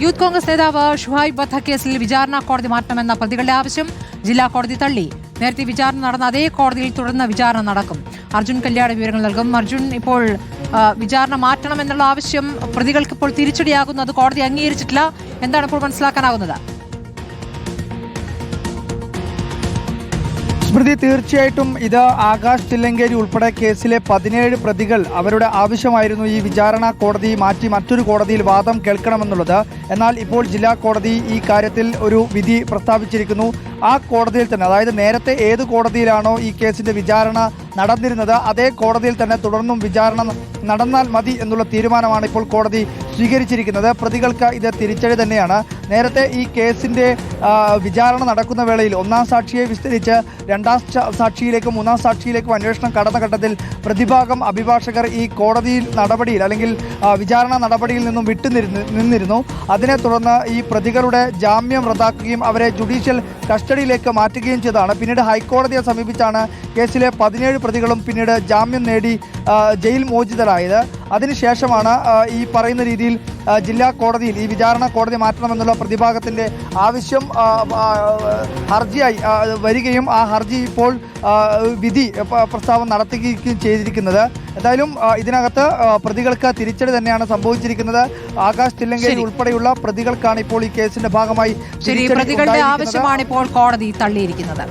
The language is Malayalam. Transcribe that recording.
യൂത്ത് കോൺഗ്രസ് നേതാവ് ഷുഹൈബ് വധക്കേസിൽ വിചാരണ കോടതി മാറ്റണമെന്ന പ്രതികളുടെ ആവശ്യം ജില്ലാ കോടതി തള്ളി. നേരത്തെ വിചാരണ നടന്ന അതേ കോടതിയിൽ തുടർന്ന് വിചാരണ നടക്കും. അർജുൻ കല്യാണ വിവരങ്ങൾ നൽകും. അർജുൻ, ഇപ്പോൾ വിചാരണ മാറ്റണമെന്നുള്ള ആവശ്യം പ്രതികൾക്ക് ഇപ്പോൾ തിരിച്ചടിയാകുന്നത് കോടതി അംഗീകരിച്ചിട്ടില്ല. എന്താണ് ഇപ്പോൾ മനസ്സിലാക്കാനാകുന്നത്? സ്മൃതി, തീർച്ചയായിട്ടും ഇത് ആകാശ് തില്ലങ്കേരി ഉൾപ്പെടെ കേസിലെ 17 പ്രതികൾ അവരുടെ ആവശ്യമായിരുന്നു ഈ വിചാരണ കോടതി മാറ്റി മറ്റൊരു കോടതിയിൽ വാദം കേൾക്കണമെന്നുള്ളത്. എന്നാൽ ഇപ്പോൾ ജില്ലാ കോടതി ഈ കാര്യത്തിൽ ഒരു വിധി പ്രസ്താവിച്ചിരിക്കുന്നു. ആ കോടതിയിൽ തന്നെ, അതായത് നേരത്തെ ഏത് കോടതിയിലാണോ ഈ കേസിന്റെ വിചാരണ നടന്നിരുന്നത് അതേ കോടതിയിൽ തന്നെ തുടർന്നും വിചാരണ നടന്നാൽ മതി എന്നുള്ള തീരുമാനമാണ് ഇപ്പോൾ കോടതി സ്വീകരിച്ചിരിക്കുന്നത്. പ്രതികൾക്ക് ഇത് തിരിച്ചടി തന്നെയാണ്. നേരത്തെ ഈ കേസിന്റെ വിചാരണ നടക്കുന്ന വേളയിൽ ഒന്നാം സാക്ഷിയെ വിസ്തരിച്ച് രണ്ടാം സാക്ഷിയിലേക്കും മൂന്നാം സാക്ഷിയിലേക്കും അന്വേഷണം കടന്ന ഘട്ടത്തിൽ പ്രതിഭാഗം അഭിഭാഷകർ ഈ കോടതിയിൽ നടപടിയിൽ അല്ലെങ്കിൽ വിചാരണ നടപടിയിൽ നിന്നും നിന്നിരുന്നു. അതിനെ തുടർന്ന് ഈ പ്രതികളുടെ ജാമ്യം റദ്ദാക്കുകയും അവരെ ജുഡീഷ്യൽ കസ്റ്റഡിയിലേക്ക് മാറ്റുകയും ചെയ്തതാണ്. പിന്നീട് ഹൈക്കോടതിയെ സമീപിച്ചാണ് കേസിലെ 17 പ്രതികളും പിന്നീട് ജാമ്യം നേടി ജയിൽ മോചിതരായത്. അതിനുശേഷമാണ് ഈ പറയുന്ന രീതിയിൽ ജില്ലാ കോടതിയിൽ ഈ വിചാരണ കോടതി മാറ്റണമെന്നുള്ള പ്രതിഭാഗത്തിൻ്റെ ആവശ്യം ഹർജിയായി വരികയും ആ ഹർജി ഇപ്പോൾ വിധി പ്രസ്താവം നടത്തുകയും ചെയ്തിരിക്കുന്നത്. എന്തായാലും ഇതിനകത്ത് പ്രതികൾക്ക് തിരിച്ചടി തന്നെയാണ് സംഭവിച്ചിരിക്കുന്നത്. ആകാശ് തില്ലങ്കേരി ഉൾപ്പെടെയുള്ള പ്രതികൾക്കാണ് ഇപ്പോൾ ഈ കേസിന്റെ ഭാഗമായി പ്രതികളുടെ ആവശ്യമാണ് ഇപ്പോൾ കോടതി തള്ളിയിരിക്കുന്നത്.